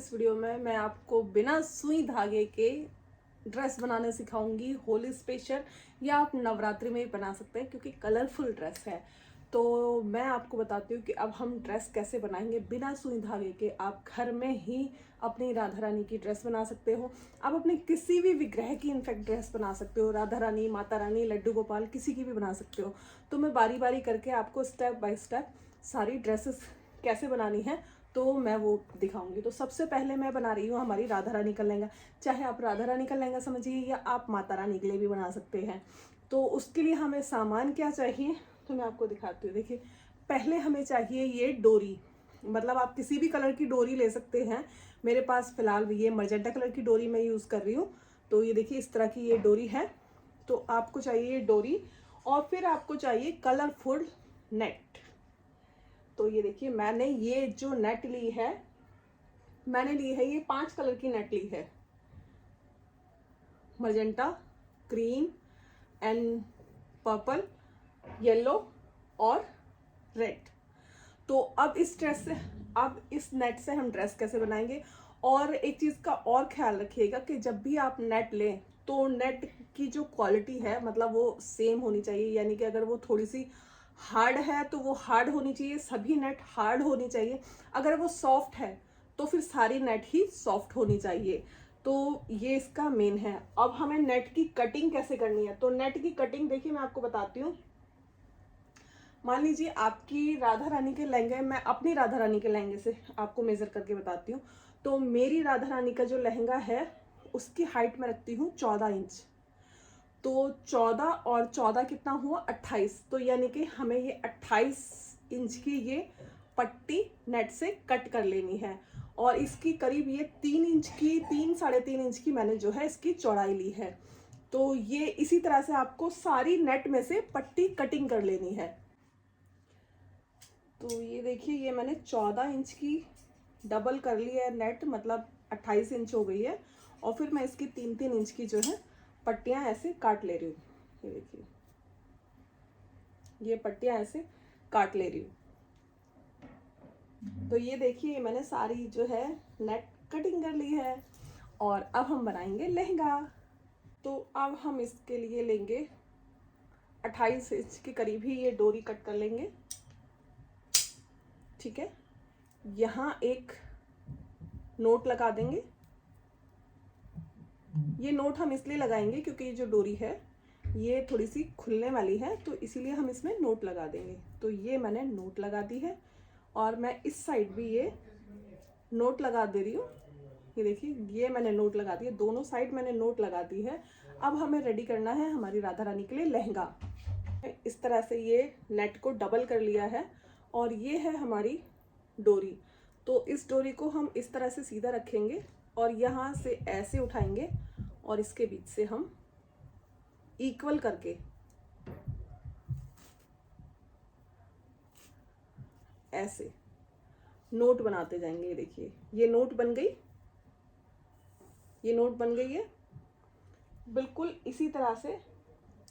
इस वीडियो में मैं आपको बिना सुई धागे के ड्रेस बनाने सिखाऊंगी होली स्पेशल, या आप नवरात्रि में भी बना सकते हैं क्योंकि कलरफुल ड्रेस है। तो मैं आपको बताती हूँ कि अब हम ड्रेस कैसे बनाएंगे बिना सुई धागे के। आप घर में ही अपनी राधा रानी की ड्रेस बना सकते हो। आप अपने किसी भी विग्रह की इनफैक्ट ड्रेस बना सकते हो, राधा रानी, माता रानी, लड्डू गोपाल, किसी की भी बना सकते हो। तो मैं बारी बारी करके आपको स्टेप बाय स्टेप सारी ड्रेसेस कैसे बनानी है तो मैं वो दिखाऊंगी। तो सबसे पहले मैं बना रही हूँ हमारी राधा रानी का लहंगा। चाहे आप राधा रानी का लहंगा समझिए या आप माता रानी के लिए भी बना सकते हैं। तो उसके लिए हमें सामान क्या चाहिए तो मैं आपको दिखाती हूँ। देखिए, पहले हमें चाहिए ये डोरी, मतलब आप किसी भी कलर की डोरी ले सकते हैं। मेरे पास फिलहाल ये मजेंटा कलर की डोरी मैं यूज़ कर रही हूँ। तो ये देखिए, इस तरह की ये डोरी है। तो आपको चाहिए ये डोरी और फिर आपको चाहिए कलरफुल नेट। तो ये देखिए, मैंने ये जो नेट ली है, मैंने ली है ये 5 कलर की नेट ली है। Magenta, green and purple, yellow और रेड। तो अब इस ड्रेस से, अब इस नेट से हम ड्रेस कैसे बनाएंगे। और एक चीज़ का और ख्याल रखिएगा कि जब भी आप नेट लें तो नेट की जो क्वालिटी है मतलब वो सेम होनी चाहिए। यानी कि अगर वो थोड़ी सी हार्ड है तो वो हार्ड होनी चाहिए, सभी नेट हार्ड होनी चाहिए। अगर वो सॉफ्ट है तो फिर सारी नेट ही सॉफ्ट होनी चाहिए। तो ये इसका मेन है। अब हमें नेट की कटिंग कैसे करनी है, तो नेट की कटिंग देखिए मैं आपको बताती हूँ। मान लीजिए आपकी राधा रानी के लहंगे, मैं अपनी राधा रानी के लहंगे से आपको मेजर करके बताती हूँ। तो मेरी राधा रानी का जो लहंगा है उसकी हाइट में रखती हूँ 14 इंच। तो 14 और 14 कितना हुआ 28। तो यानी कि हमें ये 28 इंच की ये पट्टी नेट से कट कर लेनी है। और इसकी करीब ये 3 इंच की, 3-3.5 इंच की मैंने जो है इसकी चौड़ाई ली है। तो ये इसी तरह से आपको सारी नेट में से पट्टी कटिंग कर लेनी है। तो ये देखिए, ये मैंने 14 इंच की डबल कर ली है नेट, मतलब 28 इंच हो गई है। और फिर मैं इसकी 3-3 इंच की जो है पट्टियां ऐसे काट ले रही हूँ। ये देखिए, ये पट्टियां ऐसे काट ले रही हूँ। तो ये देखिए, मैंने सारी जो है नेट कटिंग कर ली है। और अब हम बनाएंगे लहंगा। तो अब हम इसके लिए लेंगे 28 इंच के करीब ही ये डोरी कट कर लेंगे। ठीक है, यहाँ एक नोट लगा देंगे। ये नोट हम इसलिए लगाएंगे क्योंकि ये जो डोरी है ये थोड़ी सी खुलने वाली है, तो इसीलिए हम इसमें नोट लगा देंगे। तो ये मैंने नोट लगा दी है और मैं इस साइड भी ये नोट लगा दे रही हूँ। ये देखिए, ये मैंने नोट लगा दी है, दोनों साइड मैंने नोट लगा दी है। अब हमें रेडी करना है हमारी राधा रानी के लिए लहंगा। इस तरह से ये नेट को डबल कर लिया है और ये है हमारी डोरी। तो इस डोरी को हम इस तरह से सीधा रखेंगे और यहाँ से ऐसे उठाएंगे और इसके बीच से हम इक्वल करके ऐसे नोट बनाते जाएंगे। ये देखिए, ये नोट बन गई, ये नोट बन गई है। बिल्कुल इसी तरह से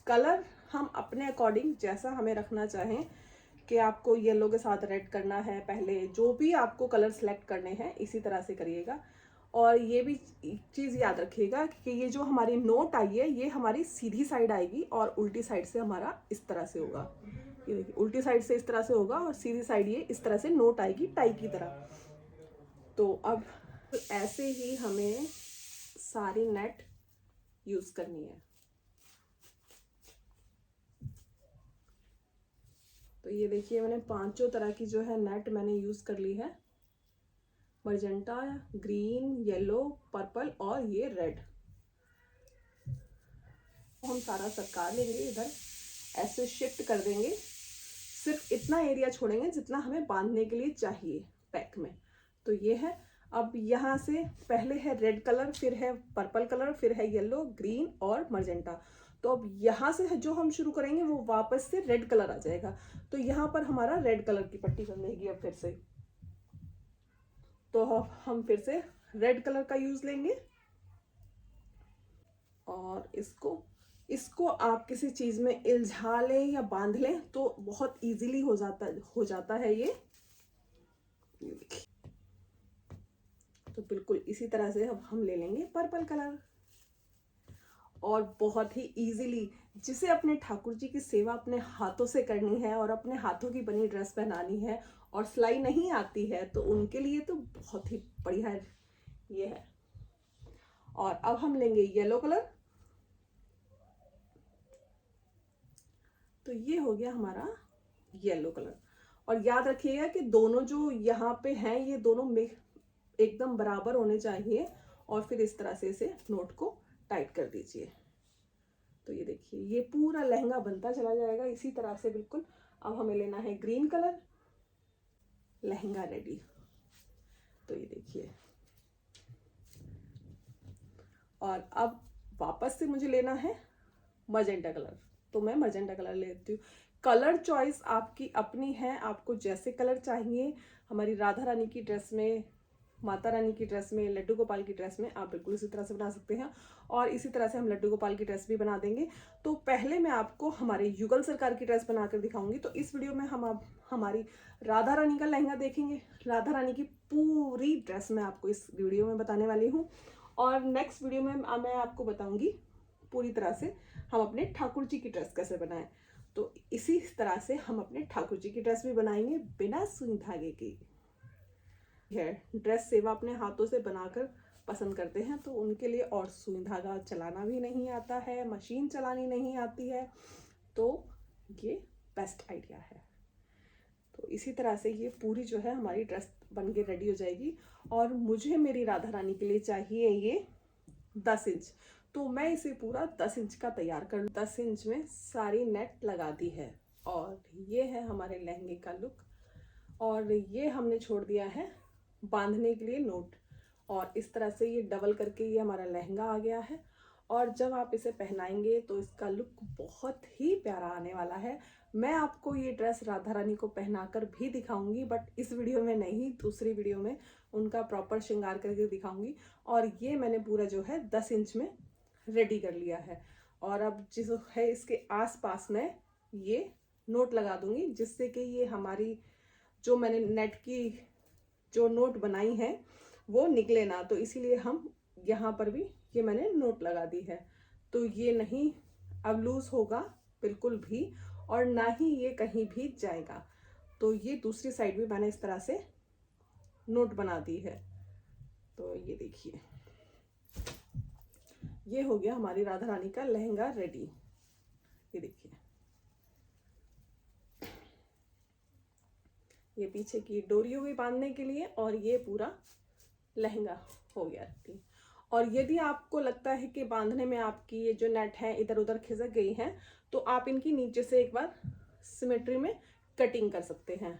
कलर हम अपने अकॉर्डिंग जैसा हमें रखना चाहें कि आपको येलो के साथ रेड करना है, पहले जो भी आपको कलर सेलेक्ट करने हैं इसी तरह से करिएगा। और ये भी चीज़ याद रखिएगा कि ये जो हमारी नोट आई है ये हमारी सीधी साइड आएगी और उल्टी साइड से हमारा इस तरह से होगा। ये देखिए, उल्टी साइड से इस तरह से होगा और सीधी साइड ये इस तरह से नोट आएगी टाई की तरह। तो अब ऐसे ही हमें सारी नेट यूज़ करनी है। तो ये देखिए, मैंने 5 तरह की जो है नेट मैंने यूज़ कर ली है। मजेंटा, ग्रीन, येलो, पर्पल और ये रेड। हम सारा सरका लेंगे, इधर ऐसे शिफ्ट कर देंगे। सिर्फ इतना एरिया छोड़ेंगे जितना हमें बांधने के लिए चाहिए पैक में। तो ये है। अब यहाँ से पहले है रेड कलर, फिर है पर्पल कलर, फिर है येलो, ग्रीन और मजेंटा। तो अब यहाँ से जो हम शुरू करेंगे वो वापस से रेड कलर आ जाएगा। तो यहाँ पर हमारा रेड कलर की पट्टी बनेगी। अब फिर से तो हम फिर से रेड कलर का यूज लेंगे और इसको आप किसी चीज में इल्झा लें या बांध लें तो बहुत इजीली हो जाता है ये। तो बिल्कुल इसी तरह से अब हम ले लेंगे पर्पल कलर और बहुत ही इजीली, जिसे अपने ठाकुर जी की सेवा अपने हाथों से करनी है और अपने हाथों की बनी ड्रेस पहनानी है और सिलाई नहीं आती है तो उनके लिए तो बहुत ही बढ़िया ये है। और अब हम लेंगे येलो कलर। तो ये हो गया हमारा येलो कलर। और याद रखिएगा कि दोनों जो यहाँ पे हैं ये दोनों एकदम बराबर होने चाहिए और फिर इस तरह से इसे नोट को टाइट कर दीजिए। तो ये देखिए ये पूरा लहंगा बनता चला जाएगा इसी तरह से बिल्कुल। अब हमें लेना है ग्रीन कलर। लहंगा रेडी। तो ये देखिए, और अब वापस से मुझे लेना है मजेंटा कलर। तो मैं मजेंटा कलर लेती हूँ। कलर चॉइस आपकी अपनी है, आपको जैसे कलर चाहिए। हमारी राधा रानी की ड्रेस में, माता रानी की ड्रेस में, लड्डू गोपाल की ड्रेस में आप बिल्कुल इसी तरह से बना सकते हैं और इसी तरह से हम लड्डू गोपाल की ड्रेस भी बना देंगे। तो पहले मैं आपको हमारे युगल सरकार की ड्रेस बनाकर दिखाऊंगी। तो इस वीडियो में हम अब हमारी राधा रानी का लहंगा देखेंगे। राधा रानी की पूरी ड्रेस मैं आपको इस वीडियो में बताने वाली हूँ और नेक्स्ट वीडियो में मैं आपको बताऊंगी पूरी तरह से हम अपने ठाकुर जी की ड्रेस कैसे बनाएं। तो इसी तरह से हम अपने ठाकुर जी की ड्रेस भी बनाएंगे बिना सुई धागे की। है ड्रेस सेवा अपने हाथों से बनाकर पसंद करते हैं तो उनके लिए, और सुई धागा चलाना भी नहीं आता है, मशीन चलानी नहीं आती है, तो ये बेस्ट आइडिया है। तो इसी तरह से ये पूरी जो है हमारी ड्रेस बन के रेडी हो जाएगी। और मुझे मेरी राधा रानी के लिए चाहिए ये 10 इंच। तो मैं इसे पूरा 10 इंच का तैयार कर 10 इंच में सारी नेट लगा दी है और ये है हमारे लहंगे का लुक। और ये हमने छोड़ दिया है बांधने के लिए नोट और इस तरह से ये डबल करके ये हमारा लहंगा आ गया है। और जब आप इसे पहनाएंगे तो इसका लुक बहुत ही प्यारा आने वाला है। मैं आपको ये ड्रेस राधा रानी को पहनाकर भी दिखाऊंगी, बट इस वीडियो में नहीं, दूसरी वीडियो में उनका प्रॉपर श्रृंगार करके दिखाऊंगी। और ये मैंने पूरा जो है 10 इंच में रेडी कर लिया है। और अब जिस है इसके आसपास में ये नोट लगा दूंगी जिससे कि ये हमारी जो मैंने नेट की जो नोट बनाई है वो निकले ना। तो इसीलिए हम यहाँ पर भी ये मैंने नोट लगा दी है। तो ये नहीं अब लूज होगा बिल्कुल भी और ना ही ये कहीं भी जाएगा। तो ये दूसरी साइड भी मैंने इस तरह से नोट बना दी है। तो ये देखिए ये हो गया हमारी राधा रानी का लहंगा रेडी। ये देखिए ये पीछे की डोरी हो गई बांधने के लिए और ये पूरा लहंगा हो गया रेडी। और यदि आपको लगता है कि बांधने में आपकी ये जो नेट है इधर उधर खिसक गई है तो आप इनकी नीचे से एक बार सिमेट्री में कटिंग कर सकते हैं।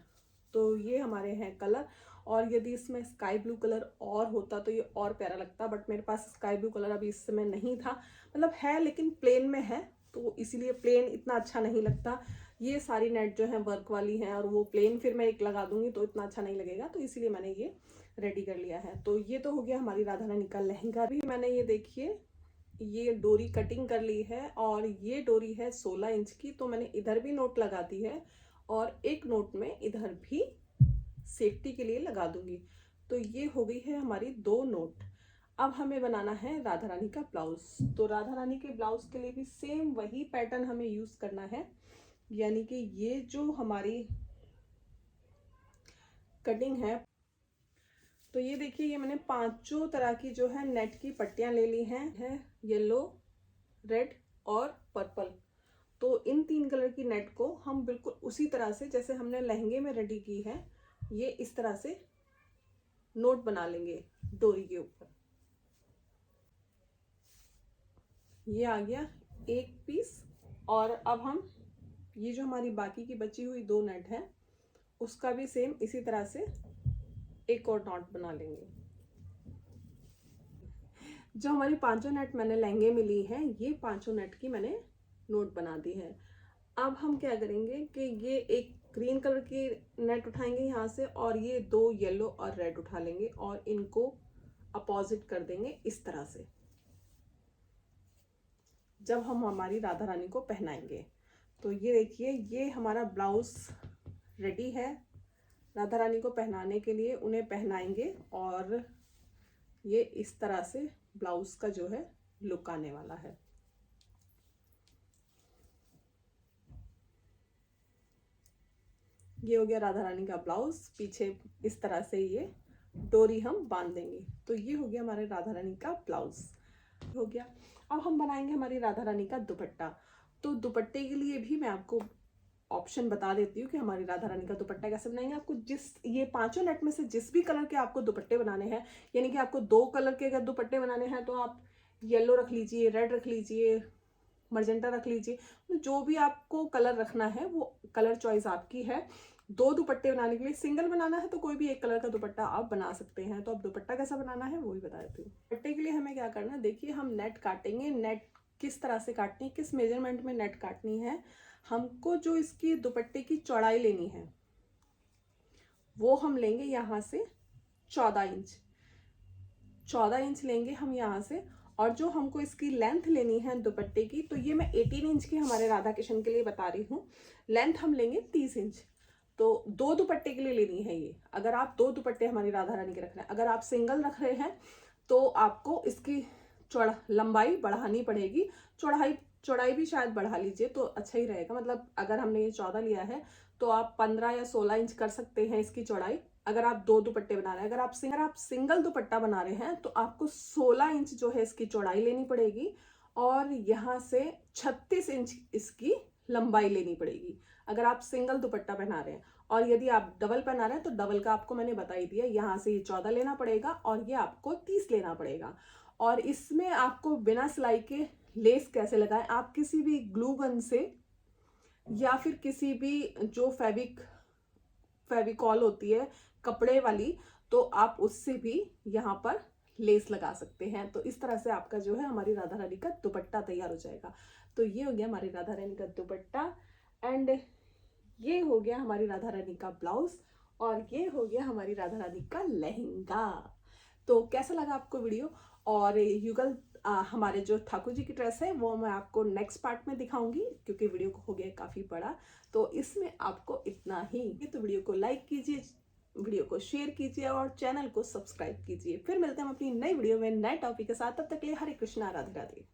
तो ये हमारे हैं कलर। और यदि इसमें स्काई ब्लू कलर और होता तो ये और प्यारा लगता, बट मेरे पास स्काई ब्लू कलर अभी इस समय नहीं था, मतलब है लेकिन प्लेन में है तो इसीलिए प्लेन इतना अच्छा नहीं लगता। ये सारी नेट जो है वर्क वाली हैं और वो प्लेन फिर मैं एक लगा दूंगी तो इतना अच्छा नहीं लगेगा, तो इसीलिए मैंने ये रेडी कर लिया है। तो ये तो हो गया हमारी राधा रानी का लहंगा भी। मैंने ये देखिए ये डोरी कटिंग कर ली है और ये डोरी है 16 इंच की। तो मैंने इधर भी नोट लगा दी है और एक नोट में इधर भी सेफ्टी के लिए लगा दूंगी। तो ये हो गई है हमारी 2 नोट। अब हमें बनाना है राधा रानी का ब्लाउज। तो राधा रानी के ब्लाउज के लिए भी सेम वही पैटर्न हमें यूज करना है, यानी कि ये जो हमारी कटिंग है। तो ये देखिए ये मैंने 5 तरह की जो है नेट की पट्टियां ले ली हैं, येलो, रेड और पर्पल। तो इन 3 कलर की नेट को हम बिल्कुल उसी तरह से जैसे हमने लहंगे में रेडी की है, ये इस तरह से नोट बना लेंगे डोरी के ऊपर। ये आ गया एक पीस। और अब हम ये जो हमारी बाकी की बची हुई 2 नेट है उसका भी सेम इसी तरह से एक और नॉट बना लेंगे। जो हमारी 5 नेट मैंने लहंगे में ली है ये 5 नेट की मैंने नोट बना दी है। अब हम क्या करेंगे कि ये एक ग्रीन कलर की नेट उठाएंगे यहाँ से और ये 2 येलो और रेड उठा लेंगे और इनको अपोजिट कर देंगे इस तरह से जब हम हमारी राधा रानी को पहनाएंगे। तो ये देखिए ये हमारा ब्लाउज रेडी है। राधा रानी को पहनाने के लिए उन्हें पहनाएंगे और ये इस तरह से ब्लाउज का जो है लुक आने वाला है। ये हो गया राधा रानी का ब्लाउज। पीछे इस तरह से ये डोरी हम बांध देंगे। तो ये हो गया हमारे राधा रानी का ब्लाउज हो गया। अब हम बनाएंगे हमारी राधा रानी का दुपट्टा। तो दुपट्टे के लिए भी मैं आपको ऑप्शन बता देती हूँ कि हमारी राधा रानी का दुपट्टा कैसे बनाएंगे। आपको जिस ये पांचों नेट में से जिस भी कलर के आपको दुपट्टे बनाने हैं, यानी कि आपको 2 कलर के अगर दुपट्टे बनाने हैं तो आप येलो रख लीजिए, रेड रख लीजिए, मजेंटा रख लीजिए। जो भी आपको कलर रखना है वो कलर चॉइस आपकी है। 2 दुपट्टे बनाने के लिए, सिंगल बनाना है तो कोई भी एक कलर का दुपट्टा आप बना सकते हैं। तो अब दुपट्टा कैसा बनाना है वो भी बता देती हूँ। दुपट्टे के लिए हमें क्या करना है, देखिए हम नेट काटेंगे। नेट किस तरह से काटनी है, किस मेजरमेंट में नेट काटनी है, हमको जो इसकी दुपट्टे की चौड़ाई लेनी है वो हम लेंगे यहाँ से 14 इंच। 14 इंच लेंगे हम यहाँ से। और जो हमको इसकी लेंथ लेनी है दुपट्टे की, तो ये मैं 18 इंच की हमारे राधा कृष्ण के लिए बता रही हूँ। लेंथ हम लेंगे 30 इंच। तो 2 दुपट्टे के लिए लेनी है ये। अगर आप 2 दुपट्टे हमारी राधा रानी के रख रहे हैं, अगर आप सिंगल रख रहे हैं तो आपको इसकी लंबाई बढ़ानी पड़ेगी। चौड़ाई भी शायद बढ़ा लीजिए तो अच्छा ही रहेगा। मतलब अगर हमने ये 14 लिया है तो आप 15 या 16 इंच कर सकते हैं इसकी चौड़ाई, अगर आप 2 दुपट्टे बना रहे हैं। अगर आप सिंगल दुपट्टा बना रहे हैं तो आपको 16 इंच जो है इसकी चौड़ाई लेनी पड़ेगी और यहाँ से 36 इंच इसकी लंबाई लेनी पड़ेगी, अगर आप सिंगल दुपट्टा पहना रहे हैं। और यदि आप डबल पहना रहे हैं तो डबल का आपको मैंने बता ही दिया, यहाँ से ये 14 लेना पड़ेगा और ये आपको 30 लेना पड़ेगा। और इसमें आपको बिना सिलाई के लेस कैसे लगाएं, आप किसी भी ग्लू गन से या फिर किसी भी जो फेविकॉल होती है कपड़े वाली, तो आप उससे भी यहाँ पर लेस लगा सकते हैं। तो इस तरह से आपका जो है हमारी राधा रानी का दुपट्टा तैयार हो जाएगा। तो ये हो गया हमारी राधा रानी का दुपट्टा एंड ये हो गया हमारी राधा रानी का ब्लाउज और ये हो गया हमारी राधा रानी का लहंगा। तो कैसा लगा आपको वीडियो? और युगल हमारे जो ठाकुर जी की ड्रेस है वो मैं आपको नेक्स्ट पार्ट में दिखाऊंगी, क्योंकि वीडियो हो गया काफ़ी बड़ा। तो इसमें आपको इतना ही। तो वीडियो को लाइक कीजिए, वीडियो को शेयर कीजिए और चैनल को सब्सक्राइब कीजिए। फिर मिलते हैं हम अपनी नई वीडियो में नए टॉपिक के साथ। तब तक के लिए हरे कृष्णा, राधे राधे।